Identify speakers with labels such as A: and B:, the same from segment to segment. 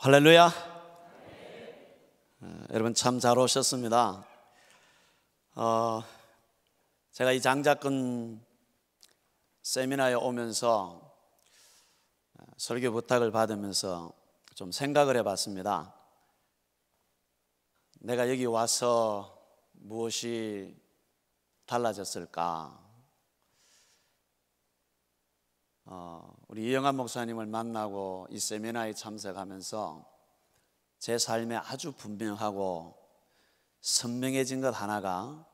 A: 할렐루야. 여러분 참 잘 오셨습니다. 제가 이 장작근 세미나에 오면서 설교 부탁을 받으면서 좀 생각을 해봤습니다. 내가 여기 와서 무엇이 달라졌을까? 우리 이영환 목사님을 만나고 이 세미나에 참석하면서 제 삶에 아주 분명하고 선명해진 것 하나가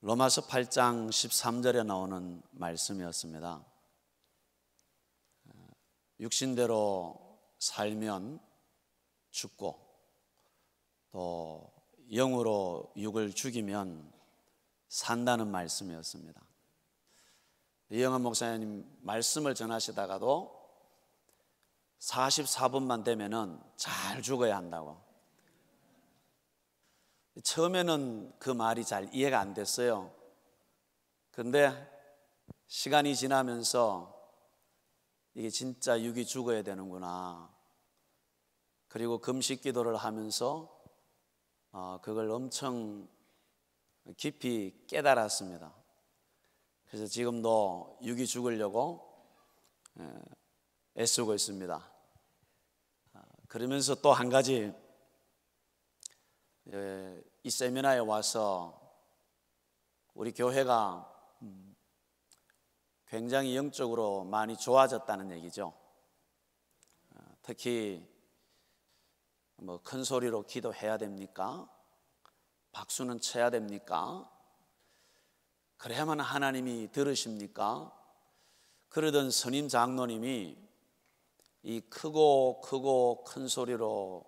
A: 로마서 8장 13절에 나오는 말씀이었습니다. 육신대로 살면 죽고 또 영으로 육을 죽이면 산다는 말씀이었습니다. 이영환 목사님 말씀을 전하시다가도 44분만 되면은 잘 죽어야 한다고. 처음에는 그 말이 잘 이해가 안 됐어요. 근데 시간이 지나면서 이게 진짜 육이 죽어야 되는구나. 그리고 금식 기도를 하면서 그걸 엄청 깊이 깨달았습니다. 그래서 지금도 육이 죽으려고 애쓰고 있습니다. 그러면서 또 한 가지, 이 세미나에 와서 우리 교회가 굉장히 영적으로 많이 좋아졌다는 얘기죠. 특히 뭐 큰 소리로 기도해야 됩니까? 박수는 쳐야 됩니까? 그래야만 하나님이 들으십니까? 그러던 선임 장로님이 이 크고 큰 소리로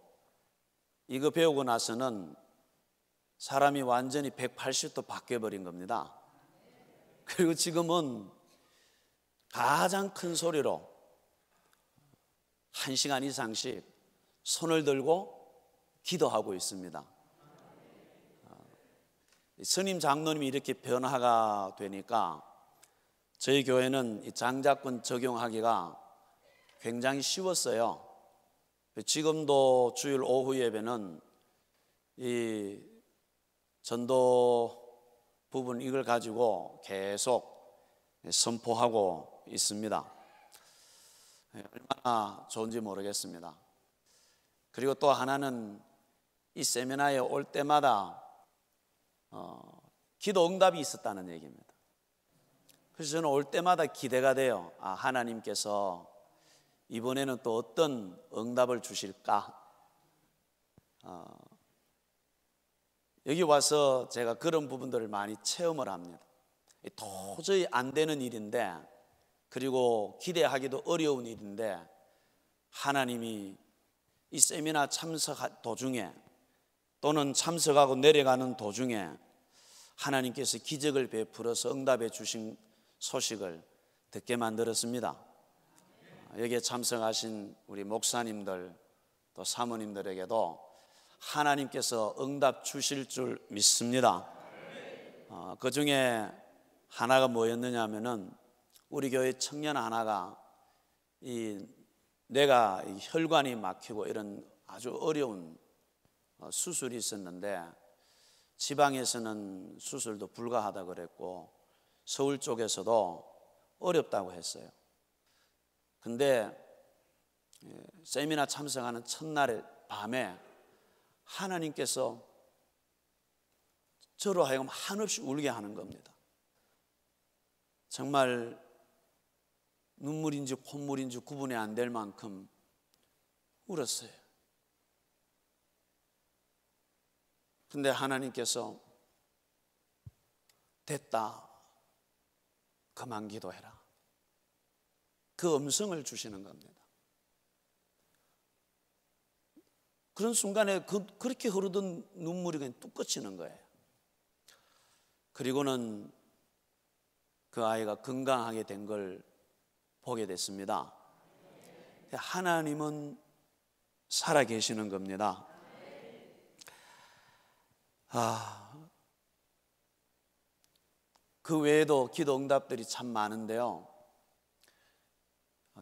A: 이거 배우고 나서는 사람이 완전히 180도 바뀌어버린 겁니다. 그리고 지금은 가장 큰 소리로 1시간 이상씩 손을 들고 기도하고 있습니다. 선임 장로님이 이렇게 변화가 되니까 저희 교회는 이 장작권 적용하기가 굉장히 쉬웠어요. 지금도 주일 오후 예배는 이 전도 부분 이걸 가지고 계속 선포하고 있습니다. 얼마나 좋은지 모르겠습니다. 그리고 또 하나는 이 세미나에 올 때마다 기도 응답이 있었다는 얘기입니다. 그래서 저는 올 때마다 기대가 돼요. 하나님께서 이번에는 또 어떤 응답을 주실까? 여기 와서 제가 그런 부분들을 많이 체험을 합니다. 도저히 안 되는 일인데, 그리고 기대하기도 어려운 일인데 하나님이 이 세미나 참석 도중에 또는 참석하고 내려가는 도중에 하나님께서 기적을 베풀어서 응답해 주신 소식을 듣게 만들었습니다. 여기에 참석하신 우리 목사님들 또 사모님들에게도 하나님께서 응답 주실 줄 믿습니다. 그 중에 하나가 뭐였느냐 하면은 우리 교회 청년 하나가 이 뇌가 혈관이 막히고 이런 아주 어려운 수술이 있었는데 지방에서는 수술도 불가하다 그랬고 서울 쪽에서도 어렵다고 했어요. 근데 세미나 참석하는 첫날 밤에 하나님께서 저로 하여금 한없이 울게 하는 겁니다. 정말 눈물인지 콧물인지 구분이 안 될 만큼 울었어요. 근데 하나님께서 됐다, 그만 기도해라, 그 음성을 주시는 겁니다. 그런 순간에 그렇게 흐르던 눈물이 그냥 뚝 그치는 거예요. 그리고는 그 아이가 건강하게 된 걸 보게 됐습니다. 하나님은 살아계시는 겁니다. 그 외에도 기도 응답들이 참 많은데요,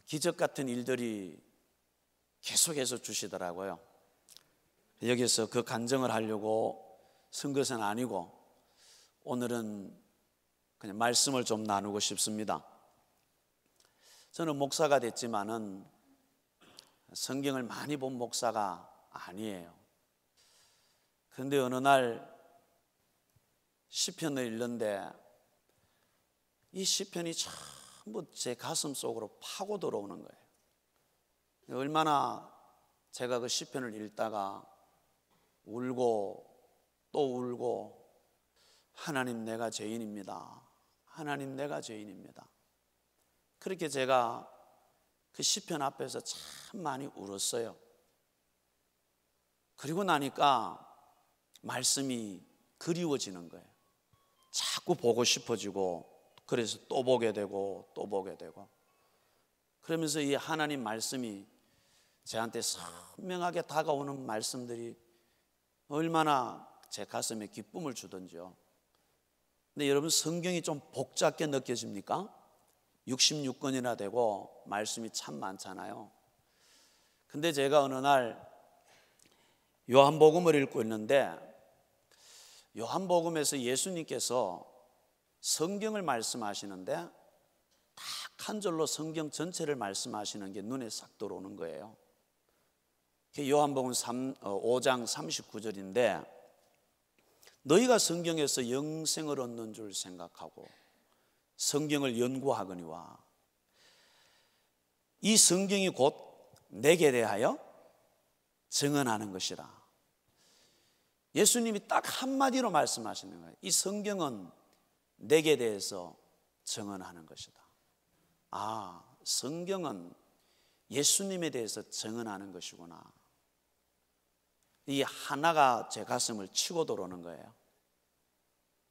A: 기적 같은 일들이 계속해서 주시더라고요. 여기서 그 간증을 하려고 쓴 것은 아니고 오늘은 그냥 말씀을 좀 나누고 싶습니다. 저는 목사가 됐지만은 성경을 많이 본 목사가 아니에요. 그런데 어느 날 시편을 읽는데 이 시편이 전부 제 가슴 속으로 파고 들어오는 거예요. 얼마나 제가 그 시편을 읽다가 울고 또 울고, 하나님 내가 죄인입니다. 하나님 내가 죄인입니다. 그렇게 제가 그 시편 앞에서 참 많이 울었어요. 그리고 나니까 말씀이 그리워지는 거예요. 자꾸 보고 싶어지고, 그래서 또 보게 되고 또 보게 되고, 그러면서 이 하나님 말씀이 저한테 선명하게 다가오는 말씀들이 얼마나 제 가슴에 기쁨을 주던지요. 근데 여러분, 성경이 좀 복잡게 느껴집니까? 66권이나 되고 말씀이 참 많잖아요. 근데 제가 어느 날 요한복음을 읽고 있는데, 요한복음에서 예수님께서 성경을 말씀하시는데 딱 한 절로 성경 전체를 말씀하시는 게 눈에 싹 들어오는 거예요. 요한복음 5장 39절인데, 너희가 성경에서 영생을 얻는 줄 생각하고 성경을 연구하거니와 이 성경이 곧 내게 대하여 증언하는 것이라. 예수님이 딱 한마디로 말씀하시는 거예요. 이 성경은 내게 대해서 증언하는 것이다. 아, 성경은 예수님에 대해서 증언하는 것이구나. 이 하나가 제 가슴을 치고 들어오는 거예요.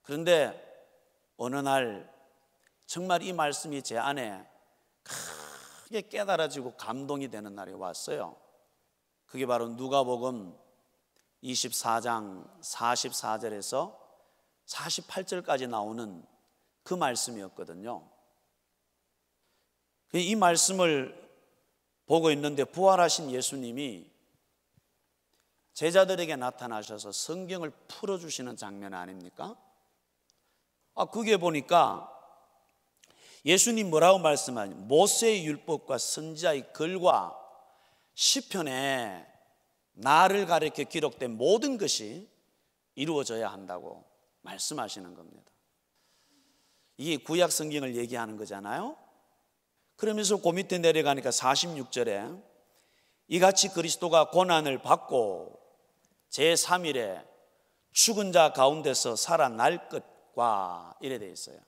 A: 그런데 어느 날 정말 이 말씀이 제 안에 크게 깨달아지고 감동이 되는 날이 왔어요. 그게 바로 누가복음 24장 44절에서 48절까지 나오는 그 말씀이었거든요. 이 말씀을 보고 있는데 부활하신 예수님이 제자들에게 나타나셔서 성경을 풀어주시는 장면 아닙니까? 그게 보니까 예수님 뭐라고 말씀하냐, 모세의 율법과 선지자의 글과 시편에 나를 가리켜 기록된 모든 것이 이루어져야 한다고 말씀하시는 겁니다. 이게 구약 성경을 얘기하는 거잖아요. 그러면서 그 밑에 내려가니까 46절에 이같이 그리스도가 고난을 받고 제3일에 죽은 자 가운데서 살아날 것과 이래 돼 있어요.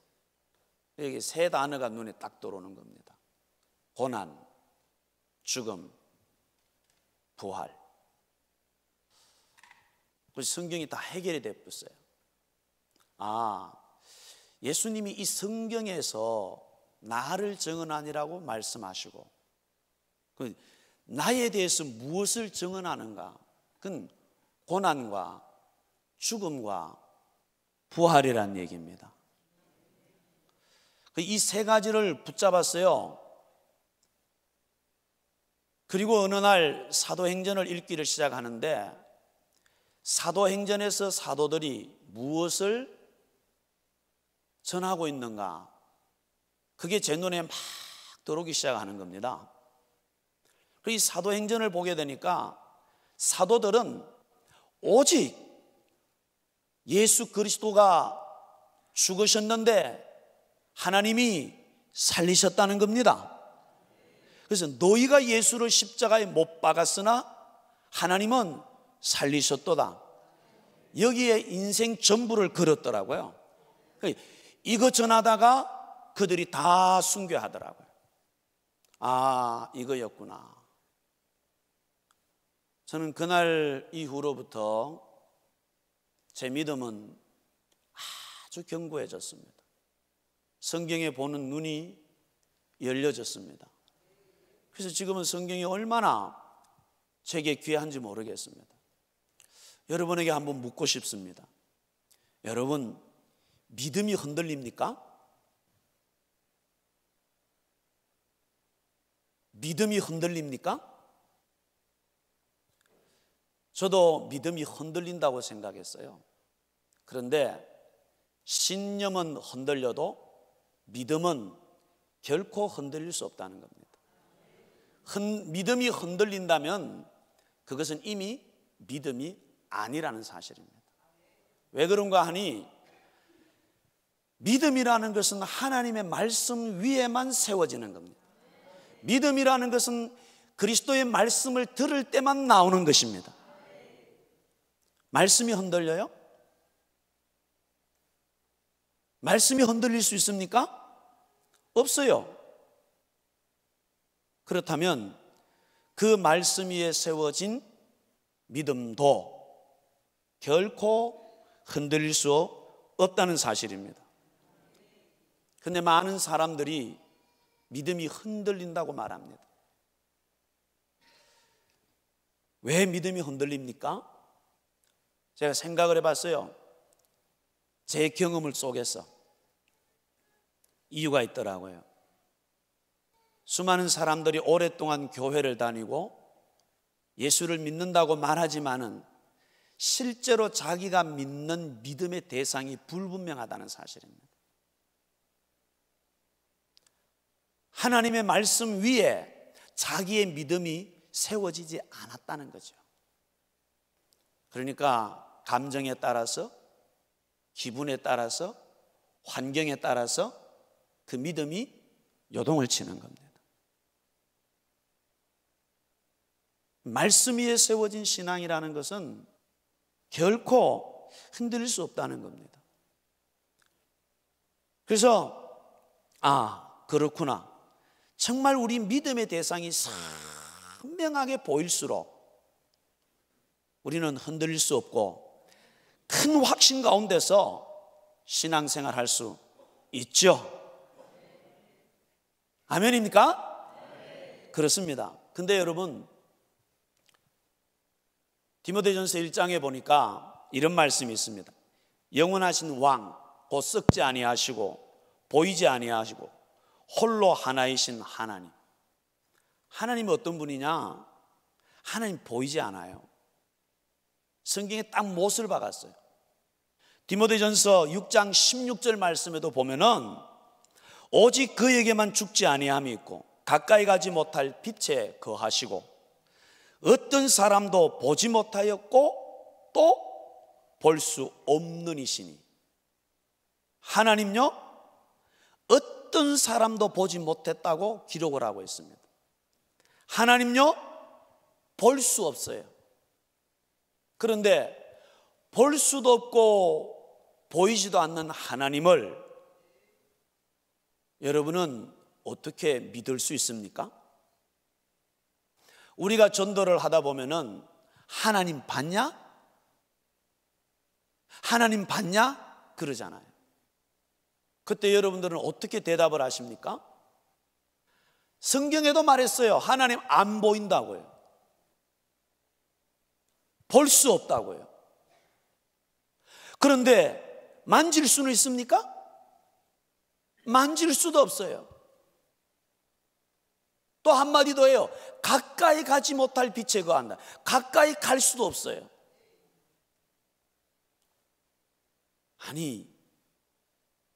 A: 여기 세 단어가 눈에 딱 들어오는 겁니다. 고난, 죽음, 부활. 그래서 성경이 다 해결이 됐어요. 예수님이 이 성경에서 나를 증언하니라고 말씀하시고, 나에 대해서 무엇을 증언하는가? 그건 고난과 죽음과 부활이란 얘기입니다. 이 세 가지를 붙잡았어요. 그리고 어느 날 사도행전을 읽기를 시작하는데, 사도행전에서 사도들이 무엇을 전하고 있는가? 그게 제 눈에 막 들어오기 시작하는 겁니다. 이 사도행전을 보게 되니까 사도들은 오직 예수 그리스도가 죽으셨는데 하나님이 살리셨다는 겁니다. 그래서 너희가 예수를 십자가에 못 박았으나 하나님은 살리셨도다. 여기에 인생 전부를 걸었더라고요. 이거 전하다가 그들이 다 순교하더라고요. 이거였구나. 저는 그날 이후로부터 제 믿음은 아주 견고해졌습니다. 성경에 보는 눈이 열려졌습니다. 그래서 지금은 성경이 얼마나 제게 귀한지 모르겠습니다. 여러분에게 한번 묻고 싶습니다. 여러분, 믿음이 흔들립니까? 믿음이 흔들립니까? 저도 믿음이 흔들린다고 생각했어요. 그런데 신념은 흔들려도 믿음은 결코 흔들릴 수 없다는 겁니다. 믿음이 흔들린다면 그것은 이미 믿음이 아니라는 사실입니다. 왜 그런가 하니 믿음이라는 것은 하나님의 말씀 위에만 세워지는 겁니다. 믿음이라는 것은 그리스도의 말씀을 들을 때만 나오는 것입니다. 말씀이 흔들려요? 말씀이 흔들릴 수 있습니까? 없어요. 그렇다면 그 말씀 위에 세워진 믿음도 결코 흔들릴 수 없다는 사실입니다. 그런데 많은 사람들이 믿음이 흔들린다고 말합니다. 왜 믿음이 흔들립니까? 제가 생각을 해봤어요. 제 경험을 속에서 이유가 있더라고요. 수많은 사람들이 오랫동안 교회를 다니고 예수를 믿는다고 말하지만은 실제로 자기가 믿는 믿음의 대상이 불분명하다는 사실입니다. 하나님의 말씀 위에 자기의 믿음이 세워지지 않았다는 거죠. 그러니까 감정에 따라서, 기분에 따라서, 환경에 따라서 그 믿음이 요동을 치는 겁니다. 말씀 위에 세워진 신앙이라는 것은 결코 흔들릴 수 없다는 겁니다. 그래서 그렇구나. 정말 우리 믿음의 대상이 선명하게 보일수록 우리는 흔들릴 수 없고 큰 확신 가운데서 신앙생활 할 수 있죠. 아멘입니까? 그렇습니다. 근데 여러분, 디모데전서 1장에 보니까 이런 말씀이 있습니다. 영원하신 왕, 곧 썩지 아니하시고 보이지 아니하시고 홀로 하나이신 하나님. 하나님이 어떤 분이냐? 하나님 보이지 않아요. 성경에 딱 못을 박았어요. 디모데전서 6장 16절 말씀에도 보면은 오직 그에게만 죽지 아니함이 있고 가까이 가지 못할 빛에 거하시고 어떤 사람도 보지 못하였고 또 볼 수 없는 이시니. 하나님요, 어떤 사람도 보지 못했다고 기록을 하고 있습니다. 하나님요, 볼 수 없어요. 그런데 볼 수도 없고 보이지도 않는 하나님을 여러분은 어떻게 믿을 수 있습니까? 우리가 전도를 하다 보면은 하나님 봤냐? 하나님 봤냐? 그러잖아요. 그때 여러분들은 어떻게 대답을 하십니까? 성경에도 말했어요. 하나님 안 보인다고요. 볼 수 없다고요. 그런데 만질 수는 있습니까? 만질 수도 없어요. 또 한마디 더 해요. 가까이 가지 못할 빛에 거한다. 가까이 갈 수도 없어요. 아니,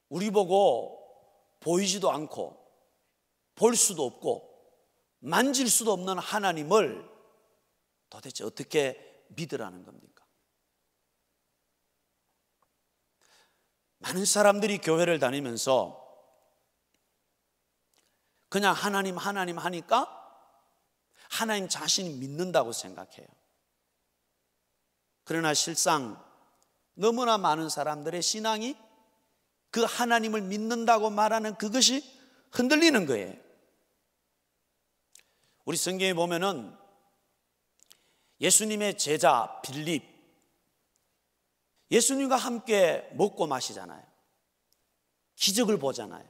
A: 우리 보고 보이지도 않고 볼 수도 없고 만질 수도 없는 하나님을 도대체 어떻게 믿으라는 겁니까? 많은 사람들이 교회를 다니면서 그냥 하나님 하니까 하나님 자신이 믿는다고 생각해요. 그러나 실상 너무나 많은 사람들의 신앙이 그 하나님을 믿는다고 말하는 그것이 흔들리는 거예요. 우리 성경에 보면은 예수님의 제자 빌립, 예수님과 함께 먹고 마시잖아요. 기적을 보잖아요.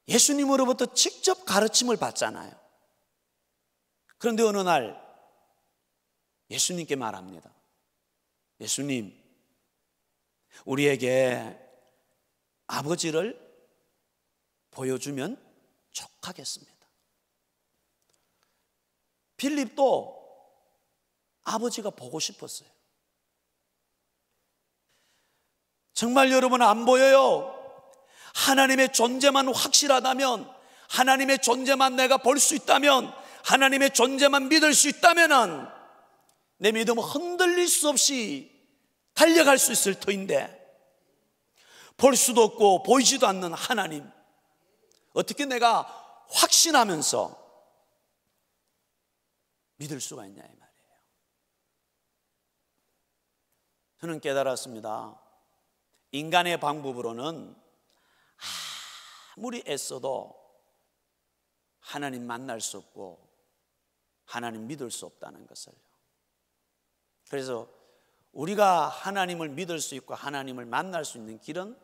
A: 예수님으로부터 직접 가르침을 받잖아요. 그런데 어느 날 예수님께 말합니다. 예수님, 우리에게 아버지를 보여주면 족하겠습니다. 빌립도 아버지가 보고 싶었어요. 정말 여러분 안 보여요? 하나님의 존재만 확실하다면, 하나님의 존재만 내가 볼 수 있다면, 하나님의 존재만 믿을 수 있다면 내 믿음은 흔들릴 수 없이 달려갈 수 있을 터인데, 볼 수도 없고 보이지도 않는 하나님, 어떻게 내가 확신하면서 믿을 수가 있냐 이 말이에요. 저는 깨달았습니다. 인간의 방법으로는 아무리 애써도 하나님 만날 수 없고 하나님 믿을 수 없다는 것을요. 그래서 우리가 하나님을 믿을 수 있고 하나님을 만날 수 있는 길은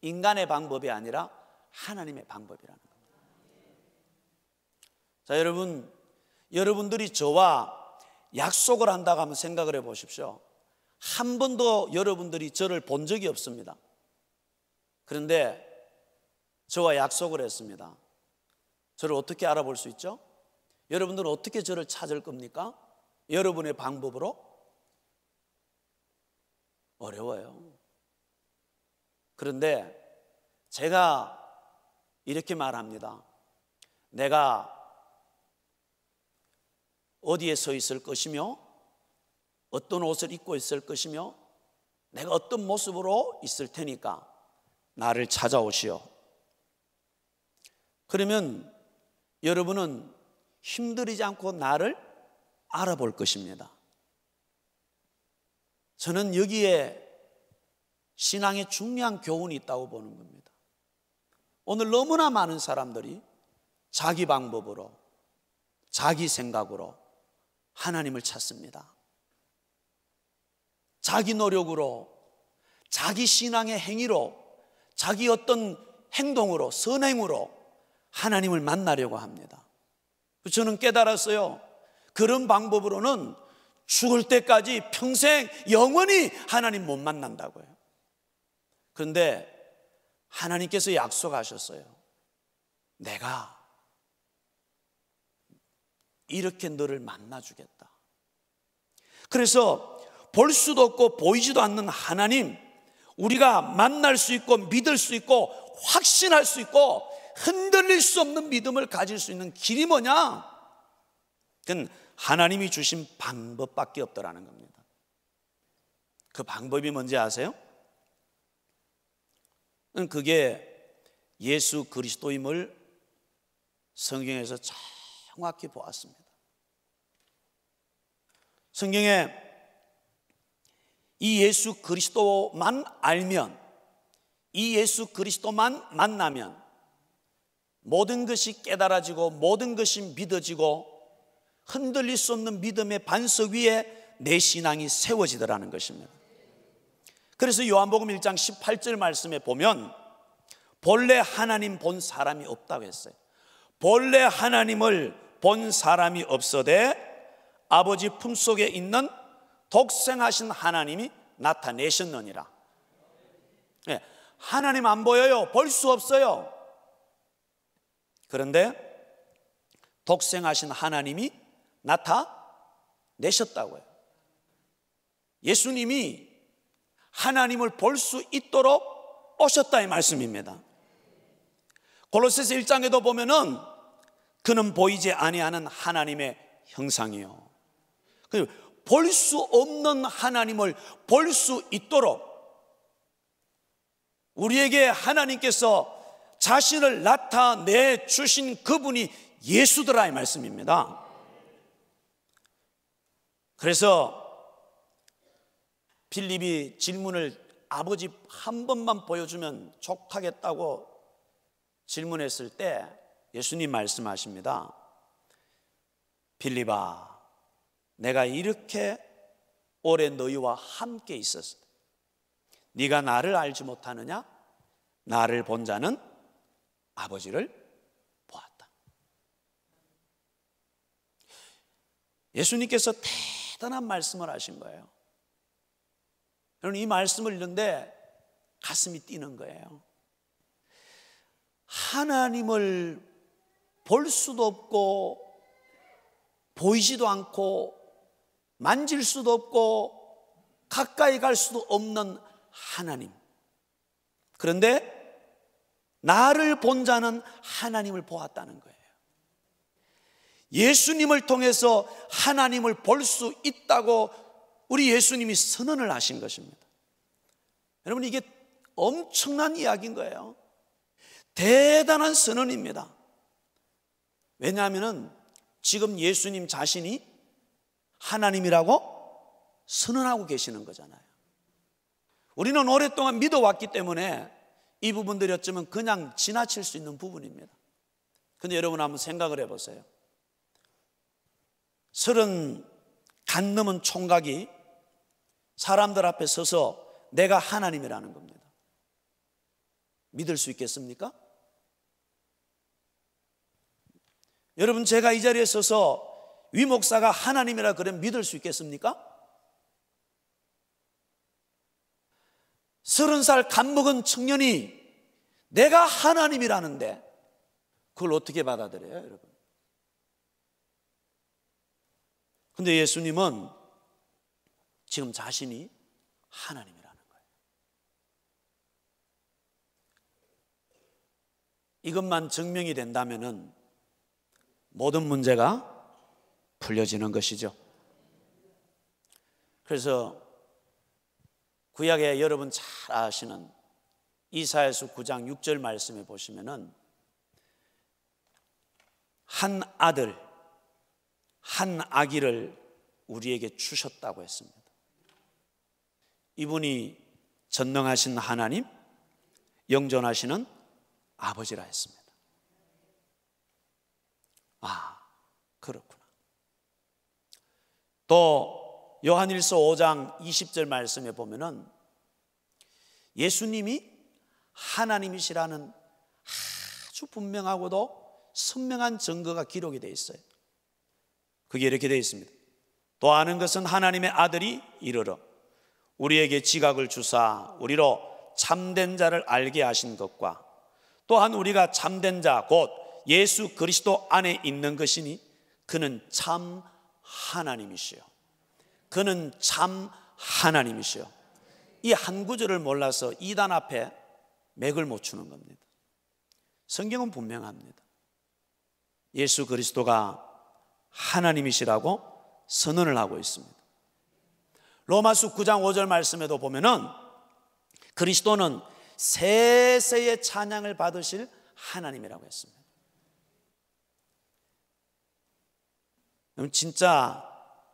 A: 인간의 방법이 아니라 하나님의 방법이라는 겁니다. 자, 여러분들이 저와 약속을 한다고 하면 생각을 해 보십시오. 한 번도 여러분들이 저를 본 적이 없습니다. 그런데 저와 약속을 했습니다. 저를 어떻게 알아볼 수 있죠? 여러분들은 어떻게 저를 찾을 겁니까? 여러분의 방법으로? 어려워요. 그런데 제가 이렇게 말합니다. 내가 어디에 서 있을 것이며 어떤 옷을 입고 있을 것이며 내가 어떤 모습으로 있을 테니까 나를 찾아오시오. 그러면 여러분은 힘들이지 않고 나를 알아볼 것입니다. 저는 여기에 신앙의 중요한 교훈이 있다고 보는 겁니다. 오늘 너무나 많은 사람들이 자기 방법으로, 자기 생각으로 하나님을 찾습니다. 자기 노력으로, 자기 신앙의 행위로, 자기 어떤 행동으로, 선행으로 하나님을 만나려고 합니다. 저는 깨달았어요. 그런 방법으로는 죽을 때까지 평생 영원히 하나님 못 만난다고요. 그런데 하나님께서 약속하셨어요. 내가 이렇게 너를 만나주겠다. 그래서 볼 수도 없고 보이지도 않는 하나님, 우리가 만날 수 있고 믿을 수 있고 확신할 수 있고 흔들릴 수 없는 믿음을 가질 수 있는 길이 뭐냐? 그건 하나님이 주신 방법밖에 없더라는 겁니다. 그 방법이 뭔지 아세요? 그게 예수 그리스도임을 성경에서 정확히 보았습니다. 성경에 이 예수 그리스도만 알면, 이 예수 그리스도만 만나면 모든 것이 깨달아지고 모든 것이 믿어지고 흔들릴 수 없는 믿음의 반석 위에 내 신앙이 세워지더라는 것입니다. 그래서 요한복음 1장 18절 말씀에 보면 본래 하나님 본 사람이 없다고 했어요. 본래 하나님을 본 사람이 없어되 아버지 품속에 있는 독생하신 하나님이 나타내셨느니라. 네, 하나님 안 보여요. 볼 수 없어요. 그런데 독생하신 하나님이 나타내셨다고요. 예수님이 하나님을 볼 수 있도록 오셨다 이 말씀입니다. 골로새서 1장에도 보면은 그는 보이지 아니하는 하나님의 형상이요. 볼 수 없는 하나님을 볼 수 있도록 우리에게 하나님께서 자신을 나타내 주신 그분이 예수더라 이 말씀입니다. 그래서 빌립이 질문을 아버지 한 번만 보여주면 족하겠다고 질문했을 때 예수님 말씀하십니다. 빌립아, 내가 이렇게 오래 너희와 함께 있었을 때 네가 나를 알지 못하느냐? 나를 본 자는 아버지를 보았다. 예수님께서 대단한 말씀을 하신 거예요. 여러분, 이 말씀을 읽는데 가슴이 뛰는 거예요. 하나님을 볼 수도 없고 보이지도 않고 만질 수도 없고 가까이 갈 수도 없는 하나님. 그런데 나를 본 자는 하나님을 보았다는 거예요. 예수님을 통해서 하나님을 볼 수 있다고 우리 예수님이 선언을 하신 것입니다. 여러분, 이게 엄청난 이야기인 거예요. 대단한 선언입니다. 왜냐하면 지금 예수님 자신이 하나님이라고 선언하고 계시는 거잖아요. 우리는 오랫동안 믿어왔기 때문에 이 부분들이 어쩌면 그냥 지나칠 수 있는 부분입니다. 그런데 여러분 한번 생각을 해보세요. 30 간 넘은 총각이 사람들 앞에 서서 내가 하나님이라는 겁니다. 믿을 수 있겠습니까? 여러분, 제가 이 자리에 서서 위 목사가 하나님이라 그러면 믿을 수 있겠습니까? 30살 간먹은 청년이 내가 하나님이라는데 그걸 어떻게 받아들여요, 여러분? 근데 예수님은 지금 자신이 하나님이라는 거예요. 이것만 증명이 된다면은 모든 문제가 풀려지는 것이죠. 그래서 구약에 여러분 잘 아시는 이사야서 9장 6절 말씀에 보시면은 한 아들, 한 아기를 우리에게 주셨다고 했습니다. 이분이 전능하신 하나님, 영존하시는 아버지라 했습니다. 아, 그렇구나. 또 요한일서 5장 20절 말씀에 보면은 예수님이 하나님이시라는 아주 분명하고도 선명한 증거가 기록이 되어 있어요. 그게 이렇게 되어 있습니다. 또 아는 것은 하나님의 아들이 이르러 우리에게 지각을 주사 우리로 참된 자를 알게 하신 것과 또한 우리가 참된 자 곧 예수 그리스도 안에 있는 것이니 그는 참 하나님이시요. 그는 참 하나님이시요. 이 한 구절을 몰라서 이단 앞에 맥을 못 추는 겁니다. 성경은 분명합니다. 예수 그리스도가 하나님이시라고 선언을 하고 있습니다. 로마서 9장 5절 말씀에도 보면은 그리스도는 세세의 찬양을 받으실 하나님이라고 했습니다. 그럼 진짜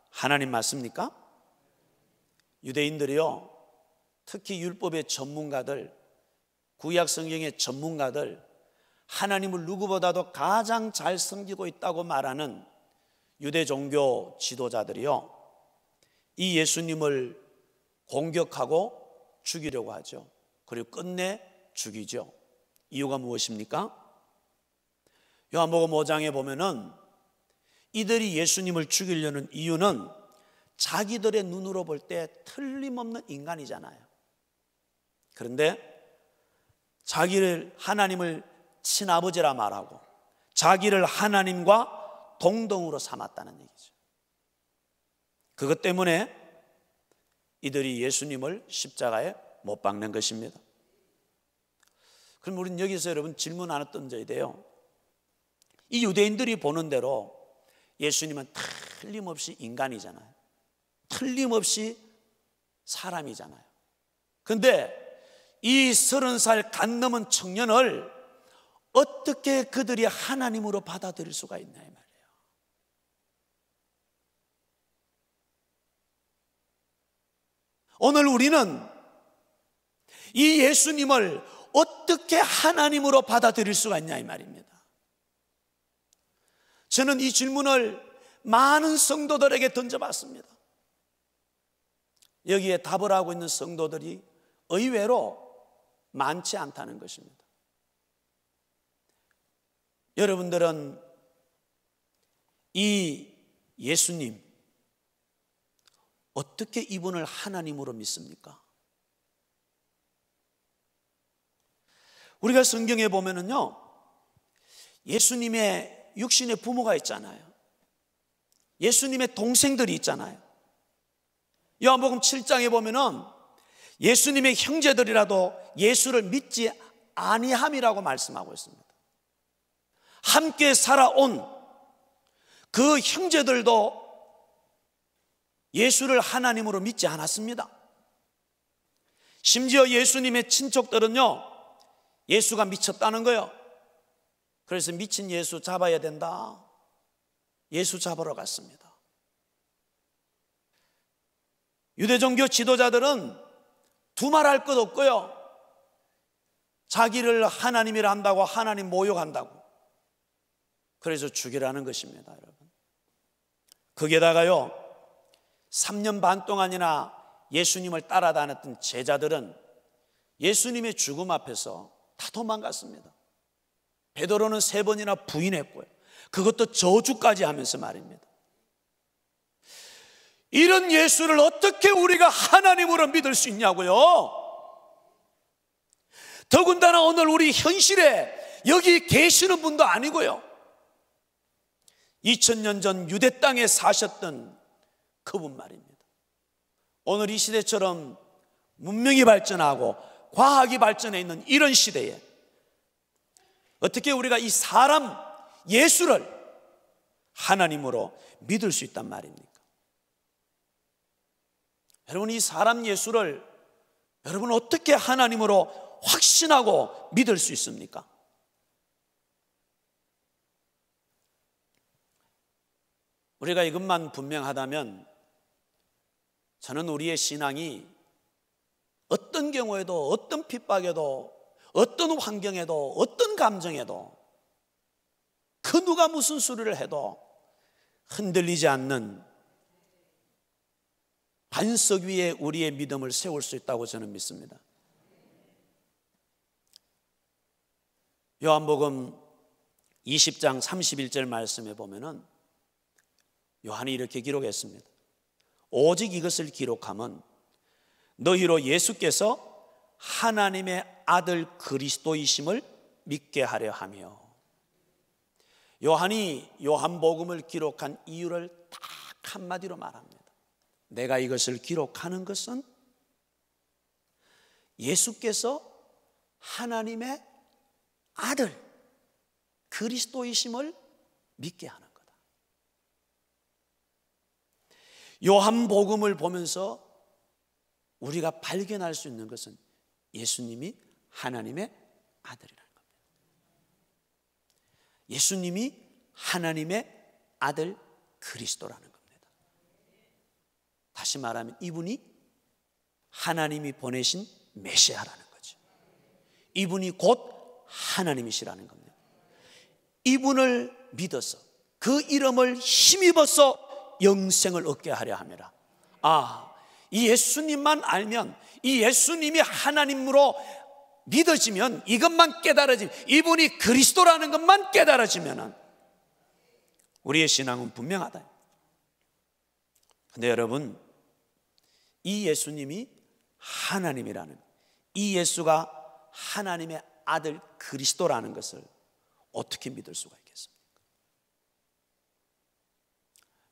A: 하나님 맞습니까? 유대인들이요, 특히 율법의 전문가들, 구약 성경의 전문가들, 하나님을 누구보다도 가장 잘 섬기고 있다고 말하는 유대 종교 지도자들이요, 이 예수님을 공격하고 죽이려고 하죠. 그리고 끝내 죽이죠. 이유가 무엇입니까? 요한복음 5장에 보면은 이들이 예수님을 죽이려는 이유는 자기들의 눈으로 볼 때 틀림없는 인간이잖아요. 그런데 자기를 하나님을 친아버지라 말하고 자기를 하나님과 동등으로 삼았다는 얘기죠. 그것 때문에 이들이 예수님을 십자가에 못 박는 것입니다. 그럼 우리는 여기서 여러분 질문 하나 던져야 돼요. 이 유대인들이 보는 대로 예수님은 틀림없이 인간이잖아요. 틀림없이 사람이잖아요. 그런데 이 30살 간 넘은 청년을 어떻게 그들이 하나님으로 받아들일 수가 있냐 이 말이에요. 오늘 우리는 이 예수님을 어떻게 하나님으로 받아들일 수가 있냐 이 말입니다. 저는 이 질문을 많은 성도들에게 던져봤습니다. 여기에 답을 하고 있는 성도들이 의외로 많지 않다는 것입니다. 여러분들은 이 예수님 어떻게 이분을 하나님으로 믿습니까? 우리가 성경에 보면은요, 예수님의 육신의 부모가 있잖아요. 예수님의 동생들이 있잖아요. 요한복음 7장에 보면은 예수님의 형제들이라도 예수를 믿지 아니함이라고 말씀하고 있습니다. 함께 살아온 그 형제들도 예수를 하나님으로 믿지 않았습니다. 심지어 예수님의 친척들은요, 예수가 미쳤다는 거예요. 그래서 미친 예수 잡아야 된다. 예수 잡으러 갔습니다. 유대종교 지도자들은 두말할 것 없고요, 자기를 하나님이라 한다고 하나님 모욕한다고, 그래서 죽이라는 것입니다. 여러분, 거기에다가요 3년 반 동안이나 예수님을 따라다녔던 제자들은 예수님의 죽음 앞에서 다 도망갔습니다. 베드로는 3번이나 부인했고요, 그것도 저주까지 하면서 말입니다. 이런 예수를 어떻게 우리가 하나님으로 믿을 수 있냐고요? 더군다나 오늘 우리 현실에 여기 계시는 분도 아니고요, 2000년 전 유대 땅에 사셨던 그분 말입니다. 오늘 이 시대처럼 문명이 발전하고 과학이 발전해 있는 이런 시대에 어떻게 우리가 이 사람 예수를 하나님으로 믿을 수 있단 말입니까? 여러분, 이 사람 예수를 여러분 어떻게 하나님으로 확신하고 믿을 수 있습니까? 우리가 이것만 분명하다면 저는 우리의 신앙이 어떤 경우에도, 어떤 핍박에도, 어떤 환경에도, 어떤 감정에도, 그 누가 무슨 소리를 해도 흔들리지 않는 반석 위에 우리의 믿음을 세울 수 있다고 저는 믿습니다. 요한복음 20장 31절 말씀에 보면은 요한이 이렇게 기록했습니다. 오직 이것을 기록함은 너희로 예수께서 하나님의 아들 그리스도이심을 믿게 하려 하며. 요한이 요한복음을 기록한 이유를 딱 한마디로 말합니다. 내가 이것을 기록하는 것은 예수께서 하나님의 아들 그리스도이심을 믿게 하는 거다. 요한복음을 보면서 우리가 발견할 수 있는 것은 예수님이 하나님의 아들이라는 겁니다. 예수님이 하나님의 아들 그리스도라는 겁니다. 다시 말하면 이분이 하나님이 보내신 메시아라는 거죠. 이분이 곧 하나님이시라는 겁니다. 이분을 믿어서 그 이름을 힘입어서 영생을 얻게 하려 함이라. 이 예수님만 알면, 이 예수님이 하나님으로 믿어지면, 이것만 깨달아지면, 이분이 그리스도라는 것만 깨달아지면 우리의 신앙은 분명하다. 근데 여러분, 이 예수님이 하나님이라는, 이 예수가 하나님의 아들 그리스도라는 것을 어떻게 믿을 수가 있겠습니까?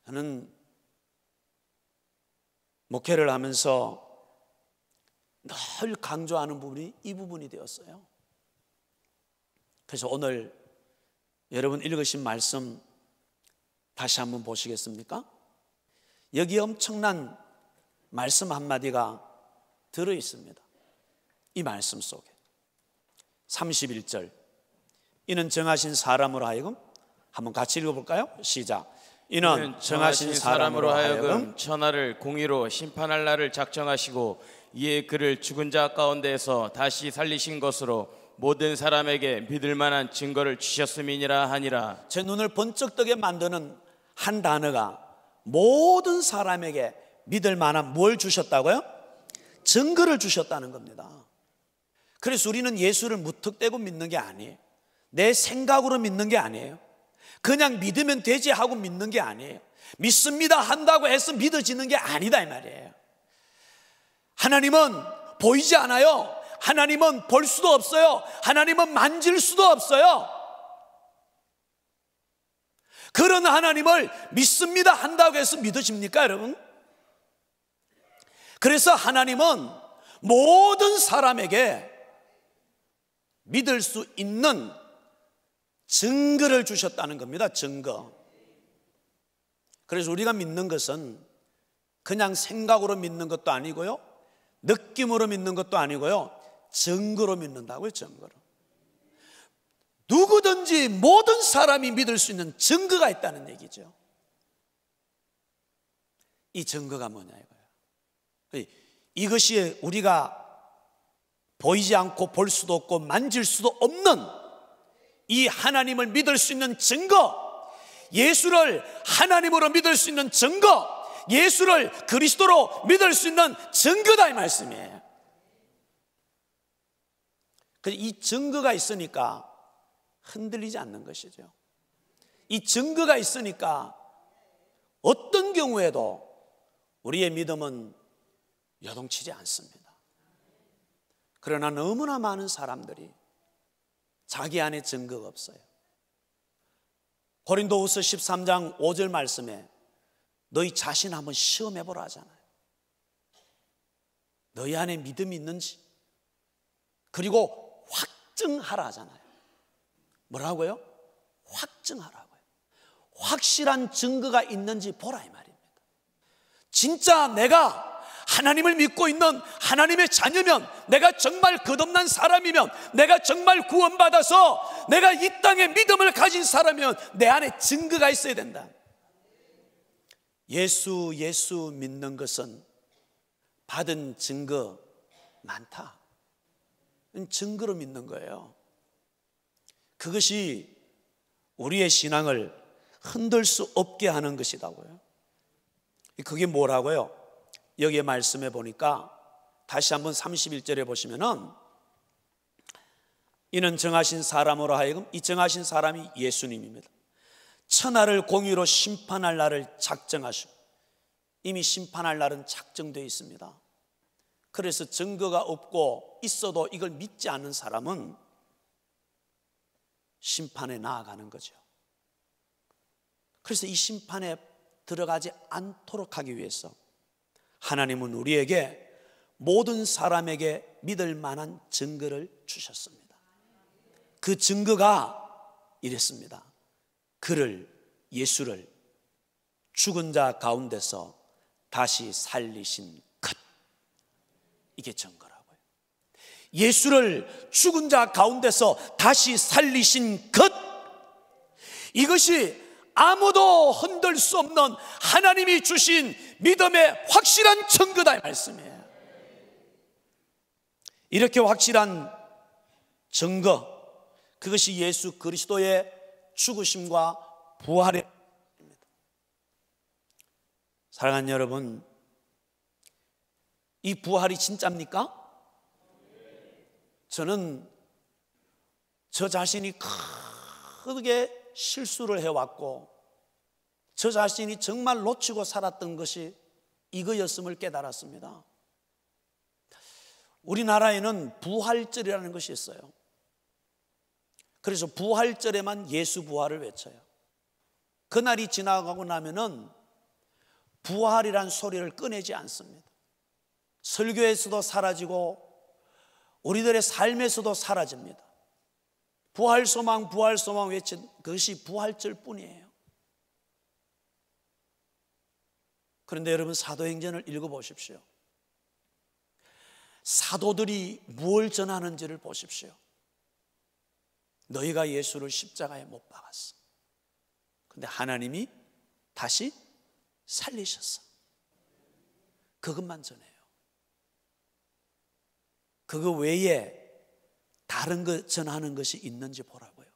A: 저는 목회를 하면서 늘 강조하는 부분이 이 부분이 되었어요. 그래서 오늘 여러분 읽으신 말씀 다시 한번 보시겠습니까? 여기 엄청난 말씀 한마디가 들어있습니다. 이 말씀 속에 31절, 이는 정하신 사람으로 하여금, 한번 같이 읽어볼까요? 시작. 이는 정하신 사람으로 하여금
B: 천하를 공의로 심판할 날을 작정하시고 이에 그를 죽은 자 가운데에서 다시 살리신 것으로 모든 사람에게 믿을 만한 증거를 주셨음이니라 하니라.
A: 제 눈을 번쩍 뜨게 만드는 한 단어가 모든 사람에게 믿을 만한 뭘 주셨다고요? 증거를 주셨다는 겁니다. 그래서 우리는 예수를 무턱대고 믿는 게 아니에요. 내 생각으로 믿는 게 아니에요. 그냥 믿으면 되지 하고 믿는 게 아니에요. 믿습니다 한다고 해서 믿어지는 게 아니다 이 말이에요. 하나님은 보이지 않아요. 하나님은 볼 수도 없어요. 하나님은 만질 수도 없어요. 그런 하나님을 믿습니다 한다고 해서 믿어집니까 여러분? 그래서 하나님은 모든 사람에게 믿을 수 있는 증거를 주셨다는 겁니다. 증거. 그래서 우리가 믿는 것은 그냥 생각으로 믿는 것도 아니고요, 느낌으로 믿는 것도 아니고요, 증거로 믿는다고요. 증거로. 누구든지 모든 사람이 믿을 수 있는 증거가 있다는 얘기죠. 이 증거가 뭐냐 이거예요. 이것이 우리가 보이지 않고 볼 수도 없고 만질 수도 없는 이 하나님을 믿을 수 있는 증거, 예수를 하나님으로 믿을 수 있는 증거, 예수를 그리스도로 믿을 수 있는 증거다 이 말씀이에요. 이 증거가 있으니까 흔들리지 않는 것이죠. 이 증거가 있으니까 어떤 경우에도 우리의 믿음은 여동치지 않습니다. 그러나 너무나 많은 사람들이 자기 안에 증거가 없어요. 고린도후서 13장 5절 말씀에 너희 자신 한번 시험해보라 하잖아요. 너희 안에 믿음이 있는지, 그리고 확증하라 하잖아요. 뭐라고요? 확증하라고요. 확실한 증거가 있는지 보라 이 말입니다. 진짜 내가 하나님을 믿고 있는 하나님의 자녀면, 내가 정말 거듭난 사람이면, 내가 정말 구원받아서 내가 이 땅에 믿음을 가진 사람이면 내 안에 증거가 있어야 된다. 예수 믿는 것은 받은 증거 많다. 증거로 믿는 거예요. 그것이 우리의 신앙을 흔들 수 없게 하는 것이라고요. 그게 뭐라고요? 여기에 말씀해 보니까 다시 한번 31절에 보시면은 이는 정하신 사람으로 하여금, 이 정하신 사람이 예수님입니다. 천하를 공의로 심판할 날을 작정하시고, 이미 심판할 날은 작정되어 있습니다. 그래서 증거가 없고 있어도 이걸 믿지 않는 사람은 심판에 나아가는 거죠. 그래서 이 심판에 들어가지 않도록 하기 위해서 하나님은 우리에게 모든 사람에게 믿을 만한 증거를 주셨습니다. 그 증거가 이랬습니다. 그를, 예수를 죽은 자 가운데서 다시 살리신 것, 이게 증거라고요. 예수를 죽은 자 가운데서 다시 살리신 것, 이것이 아무도 흔들 수 없는 하나님이 주신 믿음의 확실한 증거다 이 말씀이에요. 이렇게 확실한 증거, 그것이 예수 그리스도의 죽으심과 부활입니다. 사랑하는 여러분, 이 부활이 진짜입니까? 저는 저 자신이 크게 실수를 해왔고, 저 자신이 정말 놓치고 살았던 것이 이거였음을 깨달았습니다. 우리나라에는 부활절이라는 것이 있어요. 그래서 부활절에만 예수 부활을 외쳐요. 그날이 지나가고 나면은 부활이란 소리를 꺼내지 않습니다. 설교에서도 사라지고 우리들의 삶에서도 사라집니다. 부활소망 부활소망 외친 그것이 부활절 뿐이에요. 그런데 여러분, 사도행전을 읽어보십시오. 사도들이 무엇을 전하는지를 보십시오. 너희가 예수를 십자가에 못 박았어. 그런데 하나님이 다시 살리셨어. 그것만 전해요. 그거 외에 다른 것 전하는 것이 있는지 보라고요.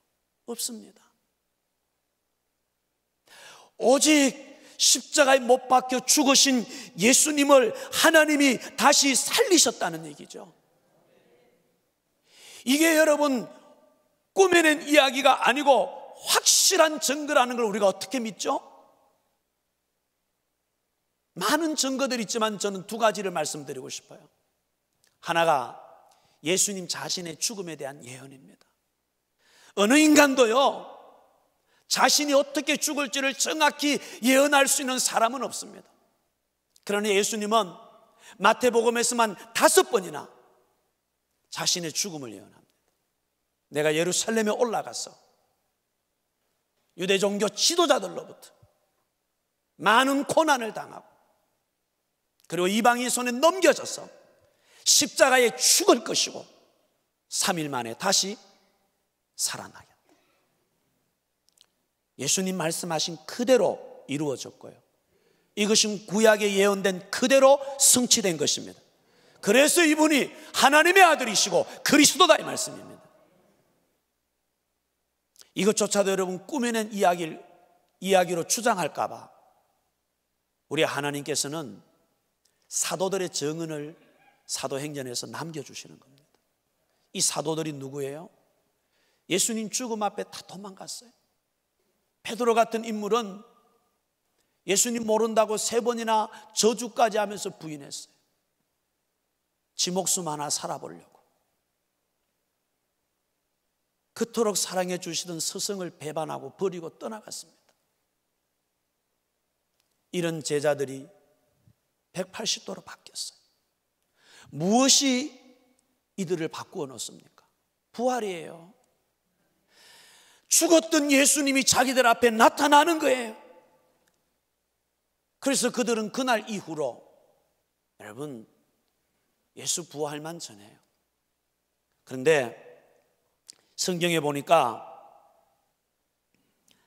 A: 없습니다. 오직 십자가에 못 박혀 죽으신 예수님을 하나님이 다시 살리셨다는 얘기죠. 이게 여러분 꾸며낸 이야기가 아니고 확실한 증거라는 걸 우리가 어떻게 믿죠? 많은 증거들이 있지만 저는 두 가지를 말씀드리고 싶어요. 하나가 예수님 자신의 죽음에 대한 예언입니다. 어느 인간도요, 자신이 어떻게 죽을지를 정확히 예언할 수 있는 사람은 없습니다. 그러나 예수님은 마태복음에서만 5번이나 자신의 죽음을 예언합니다. 내가 예루살렘에 올라가서 유대 종교 지도자들로부터 많은 고난을 당하고 그리고 이방인 손에 넘겨져서 십자가에 죽을 것이고 3일 만에 다시 살아나겠다. 예수님 말씀하신 그대로 이루어졌고요, 이것은 구약에 예언된 그대로 성취된 것입니다. 그래서 이분이 하나님의 아들이시고 그리스도다 이 말씀입니다. 이것조차도 여러분 꾸며낸 이야기로 주장할까 봐 우리 하나님께서는 사도들의 증언을 사도행전에서 남겨주시는 겁니다. 이 사도들이 누구예요? 예수님 죽음 앞에 다 도망갔어요. 베드로 같은 인물은 예수님 모른다고 3번이나 저주까지 하면서 부인했어요. 지 목숨 하나 살아보려고. 그토록 사랑해 주시던 스승을 배반하고 버리고 떠나갔습니다. 이런 제자들이 180도로 바뀌었어요. 무엇이 이들을 바꾸어 놓습니까? 부활이에요. 죽었던 예수님이 자기들 앞에 나타나는 거예요. 그래서 그들은 그날 이후로 여러분 예수 부활만 전해요. 그런데 성경에 보니까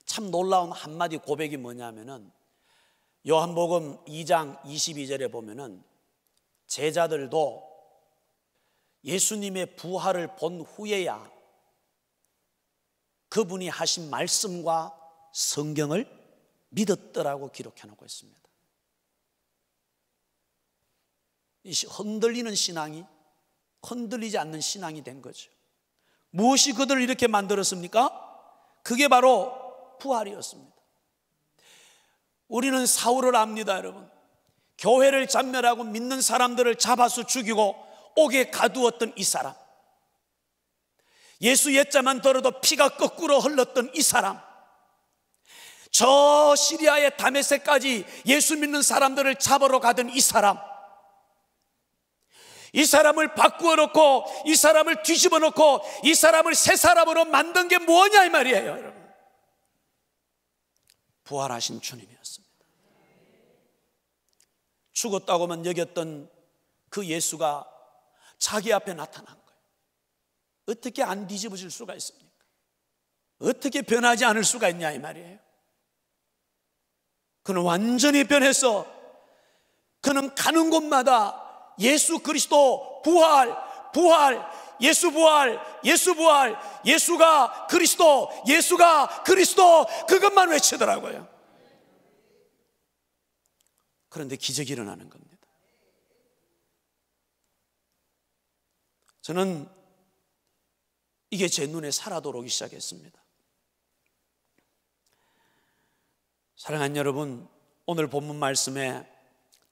A: 참 놀라운 한마디 고백이 뭐냐면은 요한복음 2장 22절에 보면은 제자들도 예수님의 부활을 본 후에야 그분이 하신 말씀과 성경을 믿었더라고 기록해 놓고 있습니다. 이 흔들리는 신앙이 흔들리지 않는 신앙이 된 거죠. 무엇이 그들을 이렇게 만들었습니까? 그게 바로 부활이었습니다. 우리는 사울을 압니다, 여러분. 교회를 잔멸하고 믿는 사람들을 잡아서 죽이고 옥에 가두었던 이 사람, 예수 옛자만 들어도 피가 거꾸로 흘렀던 이 사람, 저 시리아의 다메섹까지 예수 믿는 사람들을 잡으러 가던 이 사람, 이 사람을 바꾸어 놓고 이 사람을 뒤집어 놓고 이 사람을 새 사람으로 만든 게 뭐냐 이 말이에요, 여러분. 부활하신 주님이었습니다. 죽었다고만 여겼던 그 예수가 자기 앞에 나타난 거예요. 어떻게 안 뒤집어질 수가 있습니까? 어떻게 변하지 않을 수가 있냐 이 말이에요. 그는 완전히 변해서 그는 가는 곳마다 예수 그리스도 부활, 부활, 예수 부활, 예수 부활, 예수가 그리스도, 예수가 그리스도, 그것만 외치더라고요. 그런데 기적이 일어나는 겁니다. 저는 이게 제 눈에 살아 들어오기 시작했습니다. 사랑하는 여러분, 오늘 본문 말씀에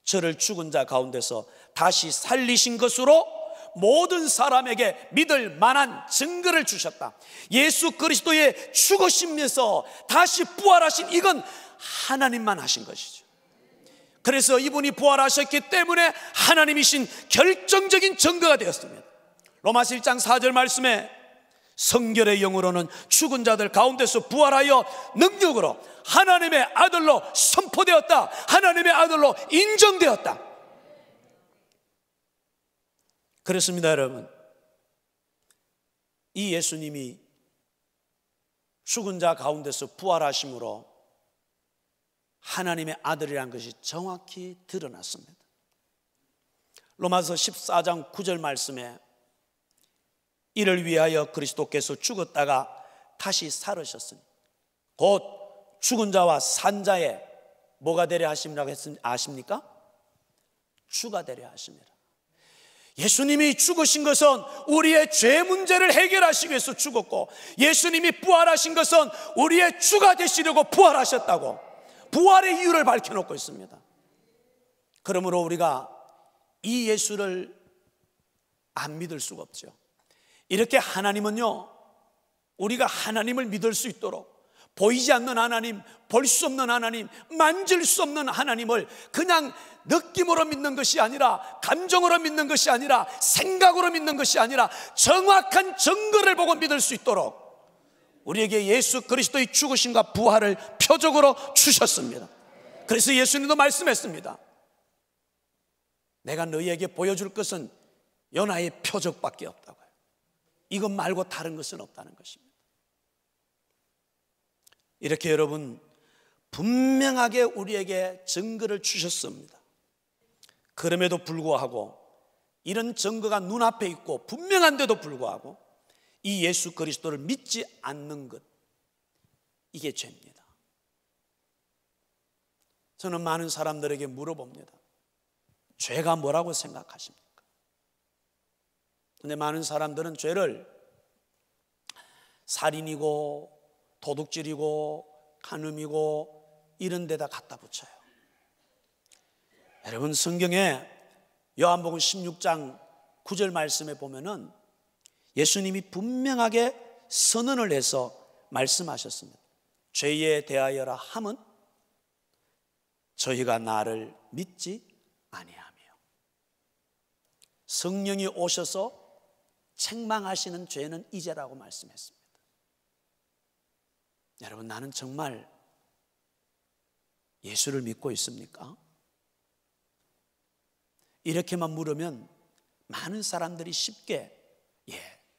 A: 저를 죽은 자 가운데서 다시 살리신 것으로 모든 사람에게 믿을 만한 증거를 주셨다. 예수 그리스도의 죽으심에서 다시 부활하신 이건 하나님만 하신 것이죠. 그래서 이분이 부활하셨기 때문에 하나님이신 결정적인 증거가 되었습니다. 로마서 1장 4절 말씀에 성결의 영으로는 죽은 자들 가운데서 부활하여 능력으로 하나님의 아들로 선포되었다. 하나님의 아들로 인정되었다. 그렇습니다, 여러분. 이 예수님이 죽은 자 가운데서 부활하심으로 하나님의 아들이라는 것이 정확히 드러났습니다. 로마서 14장 9절 말씀에 이를 위하여 그리스도께서 죽었다가 다시 살으셨으니 곧 죽은 자와 산 자의 뭐가 되려 하심이라고 아십니까? 주가 되려 하심이라. 예수님이 죽으신 것은 우리의 죄 문제를 해결하시기 위해서 죽었고, 예수님이 부활하신 것은 우리의 주가 되시려고 부활하셨다고 부활의 이유를 밝혀놓고 있습니다. 그러므로 우리가 이 예수를 안 믿을 수가 없죠. 이렇게 하나님은요, 우리가 하나님을 믿을 수 있도록 보이지 않는 하나님, 볼 수 없는 하나님, 만질 수 없는 하나님을 그냥 느낌으로 믿는 것이 아니라, 감정으로 믿는 것이 아니라, 생각으로 믿는 것이 아니라 정확한 증거를 보고 믿을 수 있도록 우리에게 예수 그리스도의 죽으심과 부활을 표적으로 주셨습니다. 그래서 예수님도 말씀했습니다. 내가 너희에게 보여줄 것은 요나의 표적밖에 없다고요. 이것 말고 다른 것은 없다는 것입니다. 이렇게 여러분, 분명하게 우리에게 증거를 주셨습니다. 그럼에도 불구하고, 이런 증거가 눈앞에 있고 분명한데도 불구하고 이 예수 그리스도를 믿지 않는 것, 이게 죄입니다. 저는 많은 사람들에게 물어봅니다. 죄가 뭐라고 생각하십니까? 근데 많은 사람들은 죄를 살인이고 도둑질이고 간음이고 이런 데다 갖다 붙여요. 여러분, 성경에 요한복음 16장 9절 말씀에 보면은 예수님이 분명하게 선언을 해서 말씀하셨습니다. 죄에 대하여라 함은 저희가 나를 믿지 아니하며. 성령이 오셔서 책망하시는 죄는 이제라고 말씀했습니다. 여러분, 나는 정말 예수를 믿고 있습니까? 이렇게만 물으면 많은 사람들이 쉽게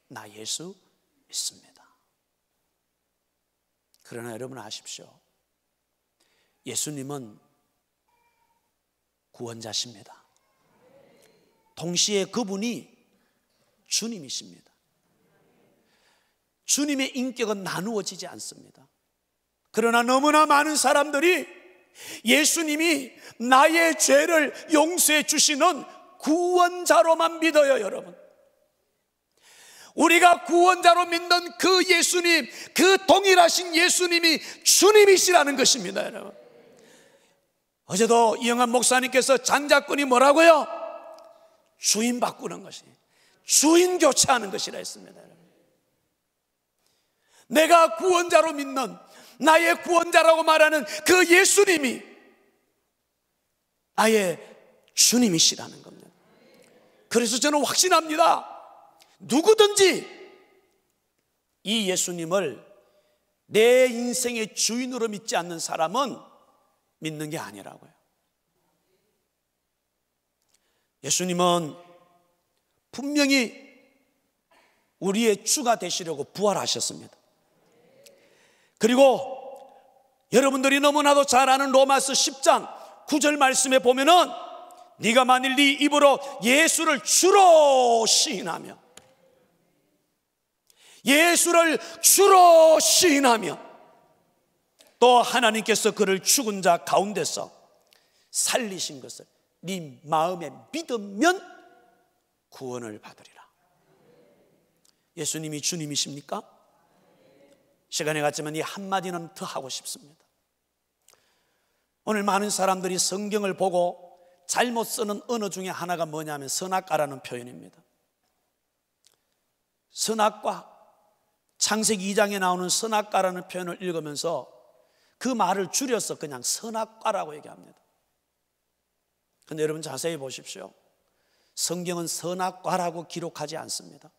A: 나 예수 믿습니다. 그러나 여러분 아십시오. 예수님은 구원자십니다. 동시에 그분이 주님이십니다. 주님의 인격은 나누어지지 않습니다. 그러나 너무나 많은 사람들이 예수님이 나의 죄를 용서해 주시는 구원자로만 믿어요. 여러분, 우리가 구원자로 믿는 그 예수님, 그 동일하신 예수님이 주님이시라는 것입니다. 여러분, 어제도 이영환 목사님께서 장자권이 뭐라고요? 주인 바꾸는 것이, 주인 교체하는 것이라 했습니다. 여러분, 내가 구원자로 믿는, 나의 구원자라고 말하는 그 예수님이 나의 주님이시라는 겁니다. 그래서 저는 확신합니다. 누구든지 이 예수님을 내 인생의 주인으로 믿지 않는 사람은 믿는 게 아니라고요. 예수님은 분명히 우리의 주가 되시려고 부활하셨습니다. 그리고 여러분들이 너무나도 잘 아는 로마서 10장 9절 말씀에 보면은 네가 만일 네 입으로 예수를 주로 시인하며, 예수를 주로 시인하며 또 하나님께서 그를 죽은 자 가운데서 살리신 것을 네 마음에 믿으면 구원을 받으리라. 예수님이 주님이십니까? 시간이 갔지만 이 한마디는 더 하고 싶습니다. 오늘 많은 사람들이 성경을 보고 잘못 쓰는 언어 중에 하나가 뭐냐면 선악과라는 표현입니다. 선악과, 창세기 2장에 나오는 선악과라는 표현을 읽으면서 그 말을 줄여서 그냥 선악과라고 얘기합니다. 그런데 여러분 자세히 보십시오. 성경은 선악과라고 기록하지 않습니다.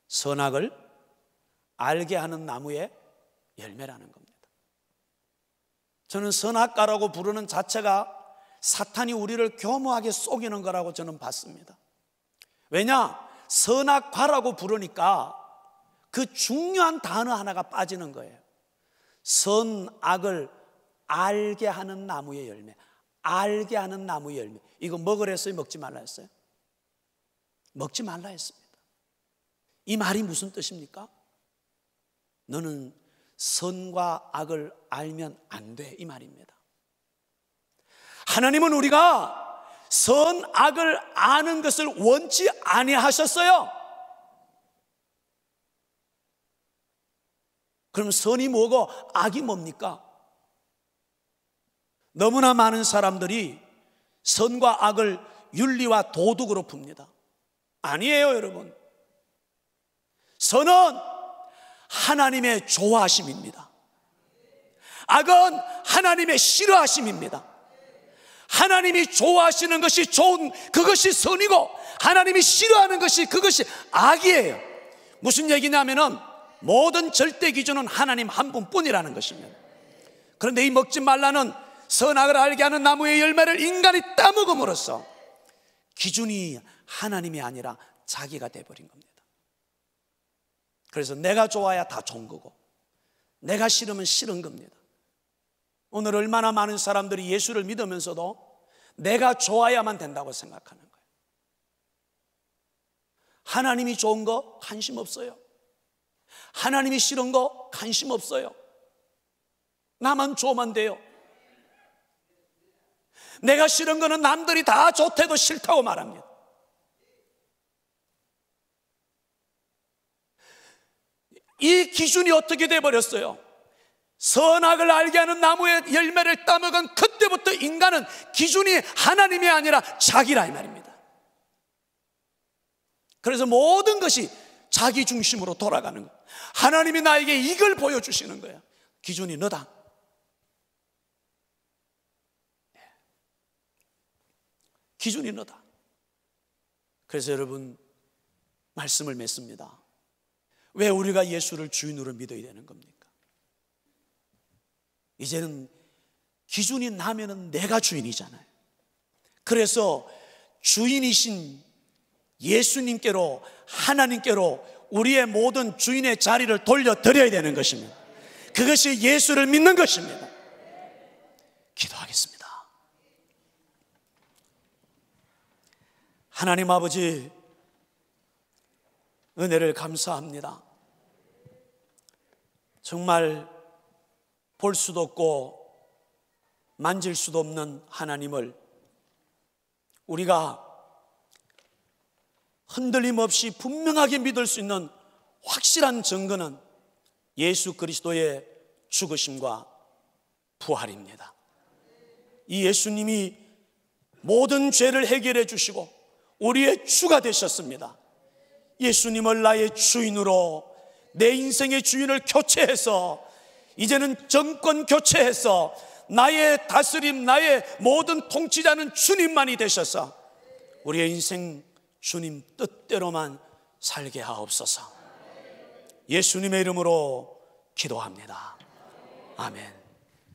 A: 선악을 알게 하는 나무의 열매라는 겁니다. 저는 선악과라고 부르는 자체가 사탄이 우리를 교묘하게 속이는 거라고 저는 봤습니다. 왜냐? 선악과라고 부르니까 그 중요한 단어 하나가 빠지는 거예요. 선악을 알게 하는 나무의 열매, 알게 하는 나무의 열매. 이거 먹으라 했어요? 먹지 말라 했어요? 먹지 말라 했습니다. 이 말이 무슨 뜻입니까? 너는 선과 악을 알면 안 돼, 이 말입니다. 하나님은 우리가 선악을 아는 것을 원치 아니하셨어요. 그럼 선이 뭐고 악이 뭡니까? 너무나 많은 사람들이 선과 악을 윤리와 도덕으로 풉니다. 아니에요, 여러분. 선은 하나님의 좋아하심입니다. 악은 하나님의 싫어하심입니다. 하나님이 좋아하시는 것이 좋은, 그것이 선이고, 하나님이 싫어하는 것이, 그것이 악이에요. 무슨 얘기냐면은 모든 절대 기준은 하나님 한 분뿐이라는 것입니다. 그런데 이 먹지 말라는 선악을 알게 하는 나무의 열매를 인간이 따먹음으로써 기준이 하나님이 아니라 자기가 돼버린 겁니다. 그래서 내가 좋아야 다 좋은 거고, 내가 싫으면 싫은 겁니다. 오늘 얼마나 많은 사람들이 예수를 믿으면서도 내가 좋아야만 된다고 생각하는 거예요. 하나님이 좋은 거 관심 없어요. 하나님이 싫은 거 관심 없어요. 나만 좋으면 돼요. 내가 싫은 거는 남들이 다 좋대도 싫다고 말합니다. 이 기준이 어떻게 돼버렸어요? 선악을 알게 하는 나무의 열매를 따먹은 그때부터 인간은 기준이 하나님이 아니라 자기라 이 말입니다. 그래서 모든 것이 자기 중심으로 돌아가는 거예요. 하나님이 나에게 이걸 보여주시는 거예요. 기준이 너다. 기준이 너다. 그래서 여러분, 말씀을 맺습니다. 왜 우리가 예수를 주인으로 믿어야 되는 겁니까? 이제는 기준이 나면은 내가 주인이잖아요. 그래서 주인이신 예수님께로, 하나님께로 우리의 모든 주인의 자리를 돌려드려야 되는 것입니다. 그것이 예수를 믿는 것입니다. 기도하겠습니다. 하나님 아버지, 은혜를 감사합니다. 정말 볼 수도 없고 만질 수도 없는 하나님을 우리가 흔들림 없이 분명하게 믿을 수 있는 확실한 증거는 예수 그리스도의 죽으심과 부활입니다. 이 예수님이 모든 죄를 해결해 주시고 우리의 주가 되셨습니다. 예수님을 나의 주인으로, 내 인생의 주인을 교체해서, 이제는 정권 교체해서 나의 다스림, 나의 모든 통치자는 주님만이 되셔서 우리의 인생 주님 뜻대로만 살게 하옵소서. 예수님의 이름으로 기도합니다. 아멘.